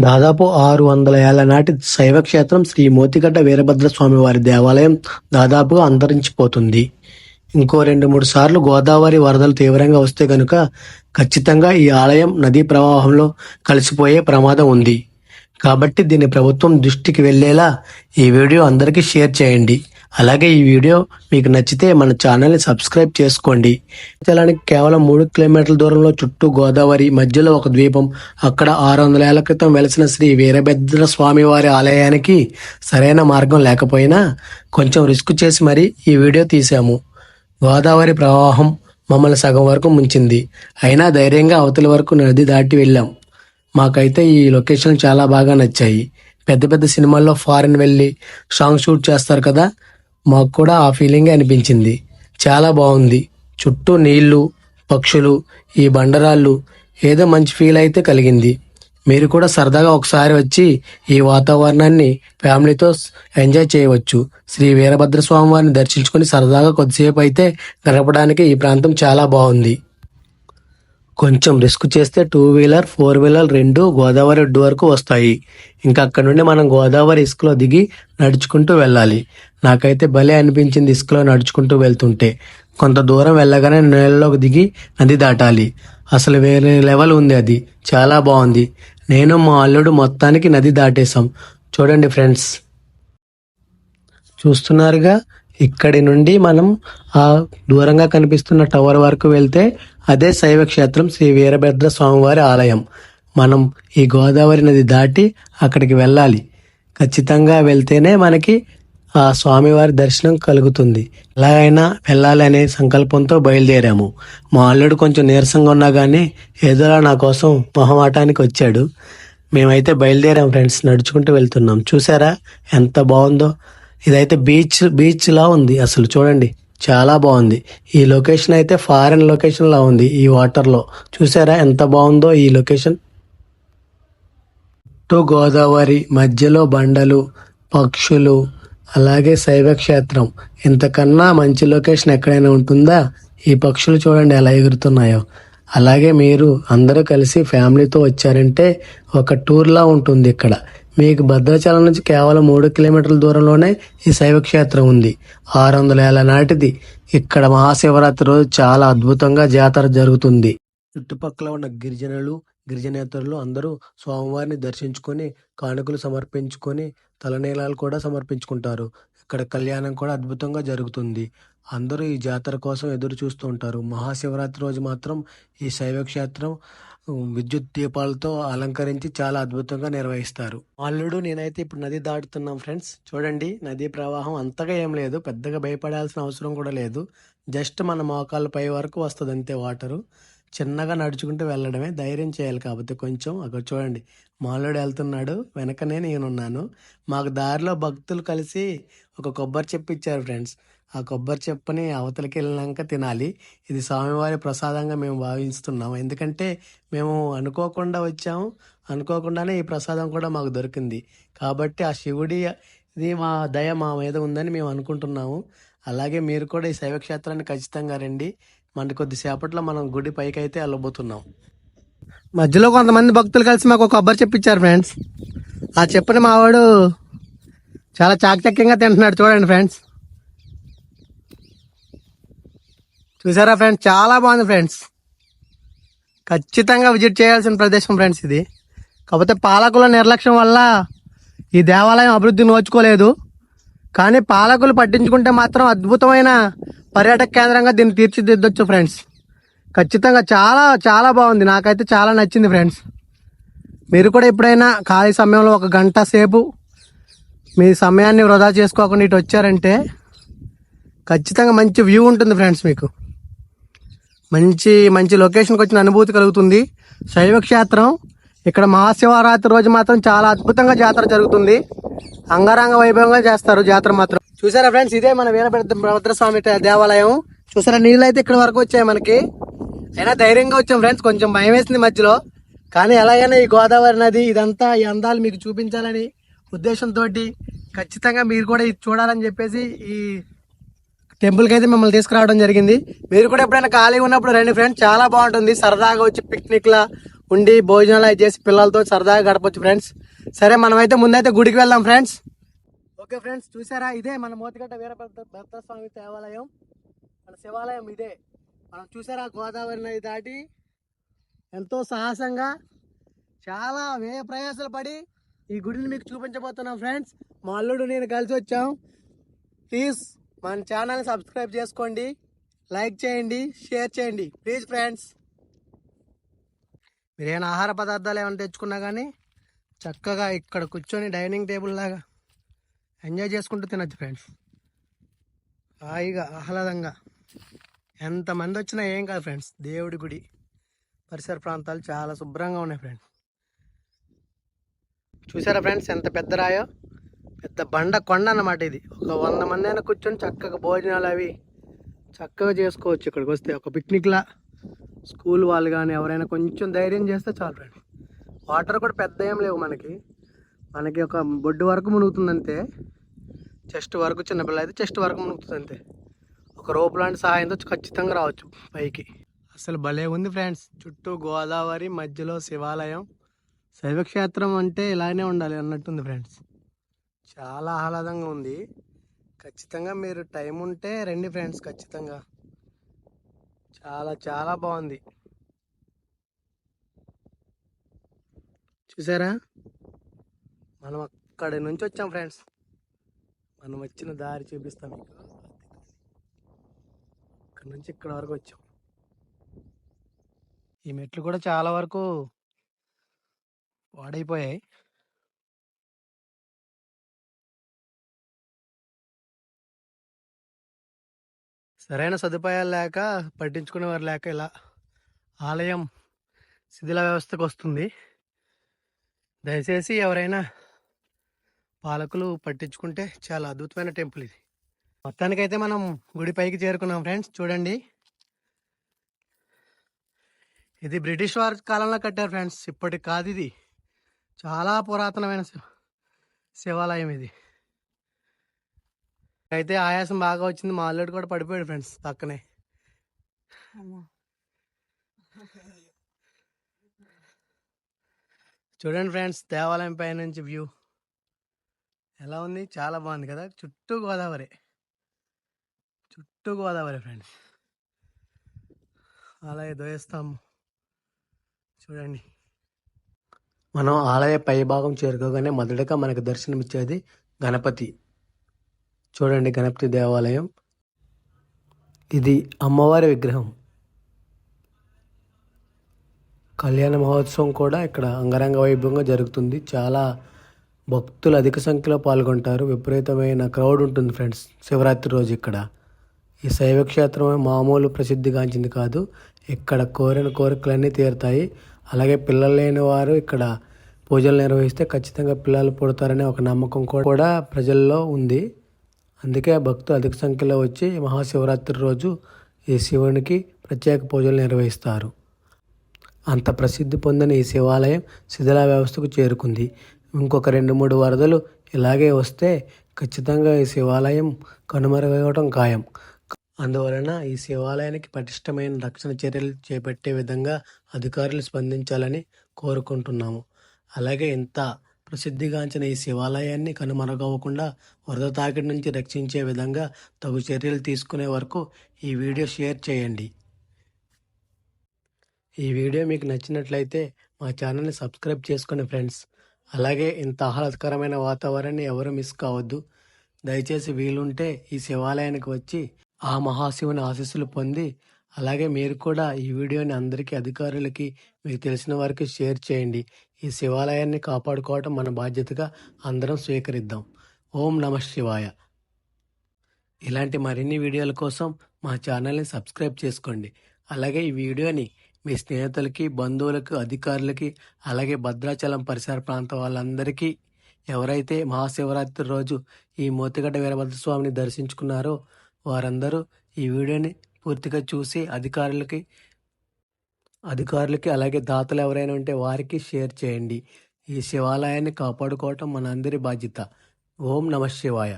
దాదాపు 600 ఏళ్ల నాటి శైవ క్షేత్రం శ్రీ మోతిగడ్డ వీరభద్రస్వామి వారి దేవాలయం దాదాపుగా అంతరించిపోతుంది. ఇంకో 2-3 సార్లు గోదావరి వరదలు తీవ్రంగా వస్తే గనుక ఖచ్చితంగా ఈ ఆలయం నదీ ప్రవాహంలో కలిసిపోయే ప్రమాదం ఉంది. కాబట్టి దీన్ని ప్రభుత్వం దృష్టికి వెళ్ళేలా ఈ వీడియో అందరికీ షేర్ చేయండి. అలాగే ఈ వీడియో మీకు నచ్చితే మన ఛానల్ని సబ్స్క్రైబ్ చేసుకోండి. స్థలానికి కేవలం 3 కిలోమీటర్ల దూరంలో చుట్టూ గోదావరి, మధ్యలో ఒక ద్వీపం. అక్కడ 600 ఏళ్ల క్రితం వెలిసిన శ్రీ వీరభద్ర స్వామి వారి ఆలయానికి సరైన మార్గం లేకపోయినా కొంచెం రిస్క్ చేసి మరీ ఈ వీడియో తీసాము. గోదావరి ప్రవాహం మమ్మల్ని సగం వరకు ముంచింది. అయినా ధైర్యంగా అవతల వరకు నది దాటి వెళ్ళాం. మాకైతే ఈ లొకేషన్ చాలా బాగా నచ్చాయి. పెద్ద పెద్ద సినిమాల్లో ఫారిన్ వెళ్ళి సాంగ్ షూట్ చేస్తారు కదా, మాకు కూడా ఆ ఫీలింగే అనిపించింది. చాలా బాగుంది. చుట్టూ నీళ్లు, పక్షులు, ఈ బండరాళ్ళు, ఏదో మంచి ఫీల్ అయితే కలిగింది. మీరు కూడా సరదాగా ఒకసారి వచ్చి ఈ వాతావరణాన్ని ఫ్యామిలీతో ఎంజాయ్ చేయవచ్చు. శ్రీ వీరభద్రస్వామి వారిని దర్శించుకొని సరదాగా కొద్దిసేపు అయితే గడపడానికి ఈ ప్రాంతం చాలా బాగుంది. కొంచెం రిస్క్ చేస్తే 2 వీలర్ 4 వీలర్ 2 గోదావరి ఒడ్డు వరకు వస్తాయి. ఇంకా అక్కడ నుండి మనం గోదావరి ఇసుకలో దిగి నడుచుకుంటూ వెళ్ళాలి. నాకైతే భలే అనిపించింది ఇసుకలో నడుచుకుంటూ వెళ్తుంటే. కొంత దూరం వెళ్ళగానే నీళ్ళలోకి దిగి నది దాటాలి. అసలు వేరే లెవెల్ ఉంది అది. చాలా బాగుంది. నేను మా అల్లుడు మొత్తానికి నది దాటేశాం. చూడండి ఫ్రెండ్స్, చూస్తున్నారుగా. ఇక్కడి నుండి మనం ఆ దూరంగా కనిపిస్తున్న టవర్ వరకు వెళ్తే అదే శైవ క్షేత్రం శ్రీ వీరభద్ర స్వామివారి ఆలయం. మనం ఈ గోదావరి నది దాటి అక్కడికి వెళ్ళాలి. ఖచ్చితంగా వెళ్తేనే మనకి ఆ స్వామివారి దర్శనం కలుగుతుంది. ఎలాగైనా వెళ్ళాలి అనే సంకల్పంతో బయలుదేరాము. మా అల్లుడు కొంచెం నీరసంగా ఉన్నా కానీ ఏదోలా నా కోసం మొహమాటానికి వచ్చాడు. మేమైతే బయలుదేరాం ఫ్రెండ్స్, నడుచుకుంటూ వెళ్తున్నాం. చూసారా ఎంత బాగుందో. ఇదైతే బీచ్ లా ఉంది. అసలు చూడండి, చాలా బాగుంది. ఈ లొకేషన్ అయితే ఫారెన్ లొకేషన్ లా ఉంది. ఈ వాటర్ లో చూసారా ఎంత బాగుందో ఈ లొకేషన్. చుట్టూ గోదావరి, మధ్యలో బండలు, పక్షులు, అలాగే శైవ క్షేత్రం. ఇంతకన్నా మంచి లొకేషన్ ఎక్కడైనా ఉంటుందా? ఈ పక్షులు చూడండి ఎలా ఎగురుతున్నాయో. అలాగే మీరు అందరూ కలిసి ఫ్యామిలీతో వచ్చారంటే ఒక టూర్ లా ఉంటుంది ఇక్కడ. మీకు భద్రాచలం నుంచి కేవలం 3 కిలోమీటర్ల దూరంలోనే ఈ శైవ క్షేత్రం ఉంది. 600 ఏళ్ల నాటిది. ఇక్కడ మహాశివరాత్రి రోజు చాలా అద్భుతంగా జాతర జరుగుతుంది. చుట్టుపక్కల ఉన్న గిరిజనేతరులు అందరూ స్వామివారిని దర్శించుకొని కానుకలు సమర్పించుకొని తలనీలాలు కూడా సమర్పించుకుంటారు. ఇక్కడ కళ్యాణం కూడా అద్భుతంగా జరుగుతుంది. అందరూ ఈ జాతర కోసం ఎదురు చూస్తూ ఉంటారు. మహాశివరాత్రి రోజు మాత్రం ఈ శైవ క్షేత్రం విద్యుత్ దీపాలతో అలంకరించి చాలా అద్భుతంగా నిర్వహిస్తారు. అల్లుడు నేనైతే ఇప్పుడు నది దాటుతున్నాం ఫ్రెండ్స్. చూడండి, నదీ ప్రవాహం అంతగా ఏం లేదు. పెద్దగా భయపడాల్సిన అవసరం కూడా లేదు. జస్ట్ మన మోకాళ్ళ పై వరకు వస్తుంది అంతే వాటరు. చిన్నగా నడుచుకుంటూ వెళ్ళడమే. ధైర్యం చేయాలి కాబట్టి కొంచెం. అక్కడ చూడండి, మాల్లుడు వెళ్తున్నాడు, వెనకనే నేనున్నాను. మాకు దారిలో భక్తులు కలిసి ఒక కొబ్బరి చెప్పు ఇచ్చారు ఫ్రెండ్స్. ఆ కొబ్బరి చెప్పుని అవతలకి వెళ్ళినాక తినాలి. ఇది స్వామివారి ప్రసాదంగా మేము భావిస్తున్నాం. ఎందుకంటే మేము అనుకోకుండా వచ్చాము, అనుకోకుండానే ఈ ప్రసాదం కూడా మాకు దొరికింది. కాబట్టి ఆ శివుడి ఇది మా దయ మా మీద ఉందని మేము అనుకుంటున్నాము. అలాగే మీరు కూడా ఈ శైవ క్షేత్రాన్ని ఖచ్చితంగా రండి. మన కొద్దిసేపట్లో మనం గుడి పైకి అయితే వెళ్ళబోతున్నాం. మధ్యలో కొంతమంది భక్తులు కలిసి మాకు ఒక కొబ్బరి చెప్పిచ్చారు ఫ్రెండ్స్. ఆ చెప్పుని మావాడు చాలా చాకచక్యంగా తింటున్నాడు. చూడండి ఫ్రెండ్స్, చూసారా ఫ్రెండ్స్, చాలా బాగుంది ఫ్రెండ్స్. ఖచ్చితంగా విజిట్ చేయాల్సిన ప్రదేశం ఫ్రెండ్స్ ఇది. కాకపోతే పాలకుల నిర్లక్ష్యం వల్ల ఈ దేవాలయం అభివృద్ధి నోచుకోలేదు. కానీ పాలకులు పట్టించుకుంటే మాత్రం అద్భుతమైన పర్యాటక కేంద్రంగా దీన్ని తీర్చిదిద్దొచ్చు ఫ్రెండ్స్. ఖచ్చితంగా చాలా చాలా బాగుంది. నాకైతే చాలా నచ్చింది ఫ్రెండ్స్. మీరు కూడా ఎప్పుడైనా ఖాళీ సమయంలో 1 గంట సేపు మీ సమయాన్ని వృధా చేసుకోకుండా ఇటు వచ్చారంటే ఖచ్చితంగా మంచి వ్యూ ఉంటుంది ఫ్రెండ్స్. మీకు మంచి మంచి లొకేషన్కి వచ్చిన అనుభూతి కలుగుతుంది. శైవ క్షేత్రం ఇక్కడ మహాశివరాత్రి రోజు మాత్రం చాలా అద్భుతంగా జాతర జరుగుతుంది. అంగరంగ వైభవంగా చేస్తారు జాతర మాత్రం. చూసారా ఫ్రెండ్స్, ఇదే మన వీరభద్రస్వామి దేవాలయం. చూసారా, నీళ్ళు అయితే ఇక్కడ వరకు వచ్చాయి మనకి. అయినా ధైర్యంగా వచ్చాం ఫ్రెండ్స్. కొంచెం భయం వేసింది మధ్యలో, కానీ ఎలాగైనా ఈ గోదావరి నది ఇదంతా ఈ అందాలు మీకు చూపించాలని ఉద్దేశంతో ఖచ్చితంగా మీరు కూడా ఇది చూడాలని చెప్పేసి ఈ టెంపుల్కి అయితే మిమ్మల్ని తీసుకురావడం జరిగింది. మీరు కూడా ఎప్పుడైనా ఖాళీ ఉన్నప్పుడు రండి ఫ్రెండ్స్, చాలా బాగుంటుంది. సరదాగా వచ్చి పిక్నిక్లా ఉండి భోజనాలు అవి చేసి పిల్లలతో సరదాగా గడపచ్చు ఫ్రెండ్స్. సరే మనమైతే ముందైతే గుడికి వెళ్దాం ఫ్రెండ్స్. ఓకే ఫ్రెండ్స్, చూసారా ఇదే మన మోతిగడ్డ వీరభద్రస్వామి దేవాలయం. మన శివాలయం ఇదే. మనం చూసారా గోదావరి నది దాటి ఎంతో సాహసంగా చాలా వ్యయ ప్రయాసాలు పడి ఈ గుడిని మీకు చూపించబోతున్నాం ఫ్రెండ్స్. మా అల్లుడు నేను కలిసి వచ్చాం. ప్లీజ్ మన ఛానల్ని సబ్స్క్రైబ్ చేసుకోండి, లైక్ చేయండి, షేర్ చేయండి ప్లీజ్ ఫ్రెండ్స్. మీరు ఏమైనా ఆహార పదార్థాలు ఏమైనా తెచ్చుకున్నా కానీ చక్కగా ఇక్కడ కూర్చొని డైనింగ్ టేబుల్ లాగా ఎంజాయ్ చేసుకుంటూ తినచ్చు ఫ్రెండ్స్. హాయిగా ఆహ్లాదంగా ఎంతమంది వచ్చినా ఏం కాదు ఫ్రెండ్స్. దేవుడి గుడి పరిసర ప్రాంతాలు చాలా శుభ్రంగా ఉన్నాయి ఫ్రెండ్స్. చూసారా ఫ్రెండ్స్ ఎంత పెద్ద రాయో, పెద్ద బండ కొండ అన్నమాట ఇది. ఒక 100 మంది అయినా కూర్చొని చక్కగా భోజనాలు అవి చక్కగా చేసుకోవచ్చు. ఇక్కడికి వస్తే ఒక పిక్నిక్లా స్కూల్ వాళ్ళు కానీ ఎవరైనా కొంచెం ధైర్యం చేస్తే చాలు ఫ్రెండ్స్. వాటర్ కూడా పెద్ద ఏం లేవు మనకి ఒక బొడ్డు వరకు మునుగుతుంది అంతే. చెస్ట్ వరకు, చిన్నపిల్ల అయితే చెస్ట్ వరకు మునుగుతుంది అంతే. ఒక రోప్ లాంటి సహాయంతో ఖచ్చితంగా రావచ్చు పైకి. అసలు భలే ఉంది ఫ్రెండ్స్. చుట్టూ గోదావరి, మధ్యలో శివాలయం. శైవక్షేత్రం అంటే ఇలానే ఉండాలి అన్నట్టుంది ఫ్రెండ్స్. చాలా ఆహ్లాదంగా ఉంది. ఖచ్చితంగా మీరు టైం ఉంటే రండి ఫ్రెండ్స్. ఖచ్చితంగా చాలా చాలా బాగుంది. చూసారా మనం అక్కడి నుంచి వచ్చాం ఫ్రెండ్స్. మనం వచ్చిన దారి చూపిస్తాం మీకు. ఇక్కడ నుంచి ఇక్కడ వరకు వచ్చాం. ఈ మెట్లు కూడా చాలా వరకు పాడైపోయాయి. సరైన సదుపాయాలు లేక, పట్టించుకునేవారు లేక ఇలా ఆలయం శిథిల వ్యవస్థకు వస్తుంది. దయచేసి ఎవరైనా పాలకులు పట్టించుకుంటే చాలా అద్భుతమైన టెంపుల్ ఇది. మొత్తానికైతే మనం గుడి పైకి చేరుకున్నాం ఫ్రెండ్స్. చూడండి, ఇది బ్రిటిష్ వారి కాలంలో కట్టారు ఫ్రెండ్స్. ఇప్పటికి కాదు, ఇది చాలా పురాతనమైన శివాలయం ఇది. అయితే ఆయాసం బాగా వచ్చింది. మా అల్లుడు కూడా పడిపోయాడు ఫ్రెండ్స్ పక్కనే. చూడండి ఫ్రెండ్స్, దేవాలయం పై నుంచి వ్యూ ఎలా ఉంది. చాలా బాగుంది కదా. చుట్టూ గోదావరి ఫ్రెండ్స్. ఆలయ ద్వయస్తంభం చూడండి. మనం ఆలయ పై భాగం చేరుకోగానే మొదటగా మనకు దర్శనమిచ్చేది గణపతి. చూడండి, గణపతి దేవాలయం. ఇది అమ్మవారి విగ్రహం. కళ్యాణ మహోత్సవం కూడా ఇక్కడ అంగరంగ వైభవంగా జరుగుతుంది. చాలా భక్తులు అధిక సంఖ్యలో పాల్గొంటారు. విపరీతమైన క్రౌడ్ ఉంటుంది ఫ్రెండ్స్ శివరాత్రి రోజు ఇక్కడ. ఈ శైవక్షేత్రం మామూలు ప్రసిద్ధిగాంచింది కాదు. ఇక్కడ కోరిన కోరికలన్నీ తీరుతాయి. అలాగే పిల్లలు లేని వారు ఇక్కడ పూజలు నిర్వహిస్తే ఖచ్చితంగా పిల్లలు పుడతారనే ఒక నమ్మకం కూడా ప్రజల్లో ఉంది. అందుకే భక్తులు అధిక సంఖ్యలో వచ్చి మహాశివరాత్రి రోజు ఈ శివునికి ప్రత్యేక పూజలు నిర్వహిస్తారు. అంత ప్రసిద్ధి పొందిన ఈ శివాలయం శిథిల వ్యవస్థకు చేరుకుంది. ఇంకొక 2-3 వరదలు ఇలాగే వస్తే ఖచ్చితంగా ఈ శివాలయం కనుమరుగవడం ఖాయం. అందువలన ఈ శివాలయానికి పటిష్టమైన రక్షణ చర్యలు చేపట్టే విధంగా అధికారులు స్పందించాలని కోరుకుంటున్నాము. అలాగే ఇంత ప్రసిద్ధిగాంచిన ఈ శివాలయాన్ని కనుమరుగవ్వకుండా వరద తాకిడి నుంచి రక్షించే విధంగా తగు చర్యలు తీసుకునే వరకు ఈ వీడియో షేర్ చేయండి. ఈ వీడియో మీకు నచ్చినట్లయితే మా ఛానల్ని సబ్స్క్రైబ్ చేసుకోండి ఫ్రెండ్స్. అలాగే ఇంత ఆహ్లాదకరమైన వాతావరణాన్ని ఎవరు మిస్ కావద్దు. దయచేసి వీలుంటే ఈ శివాలయానికి వచ్చి ఆ మహాశివుని ఆశీస్సులు పొంది, అలాగే మీరు కూడా ఈ వీడియోని అందరికీ, అధికారులకి, మీకు తెలిసిన వారికి షేర్ చేయండి. ఈ శివాలయాన్ని కాపాడుకోవటం మన బాధ్యతగా అందరం స్వీకరిద్దాం. ఓం నమః శివాయ. ఇలాంటి మరిన్ని వీడియోల కోసం మా ఛానల్ని సబ్స్క్రైబ్ చేసుకోండి. అలాగే ఈ వీడియోని మీ స్నేహితులకి, బంధువులకు, అధికారులకి, అలాగే భద్రాచలం పరిసర ప్రాంతం వాళ్ళందరికీ, ఎవరైతే మహాశివరాత్రి రోజు ఈ మోతిగడ్డ వీరభద్రస్వామిని దర్శించుకున్నారో వారందరూ ఈ వీడియోని పూర్తిగా చూసి అధికారులకి అలాగే దాతలు ఎవరైనా ఉంటే వారికి షేర్ చేయండి. ఈ శివాలయాన్ని కాపాడుకోవటం మన అందరి బాధ్యత. ఓం నమః శివాయ.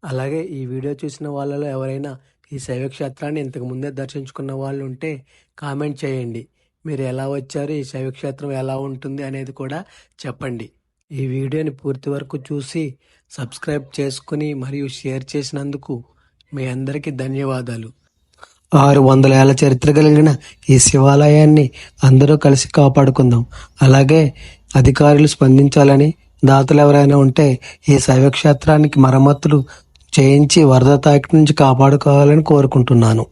అలాగే ఈ వీడియో చూసిన వాళ్ళలో ఎవరైనా ఈ శైవక్షేత్రాన్ని ఇంతకు ముందే దర్శించుకున్న వాళ్ళు ఉంటే కామెంట్ చేయండి. మీరు ఎలా వచ్చారు, ఈ శైవక్షేత్రం ఎలా ఉంటుంది అనేది కూడా చెప్పండి. ఈ వీడియోని పూర్తి వరకు చూసి సబ్స్క్రైబ్ చేసుకుని మరియు షేర్ చేసినందుకు మీ అందరికీ ధన్యవాదాలు. 600 ఏళ్ల చరిత్ర కలిగిన ఈ శివాలయాన్ని అందరూ కలిసి కాపాడుకుందాం. అలాగే అధికారులు స్పందించాలని, దాతలు ఎవరైనా ఉంటే ఈ శైవక్షేత్రానికి మరమ్మతులు చేయించి వరద తాకిడి నుంచి కాపాడుకోవాలని కోరుకుంటున్నాను.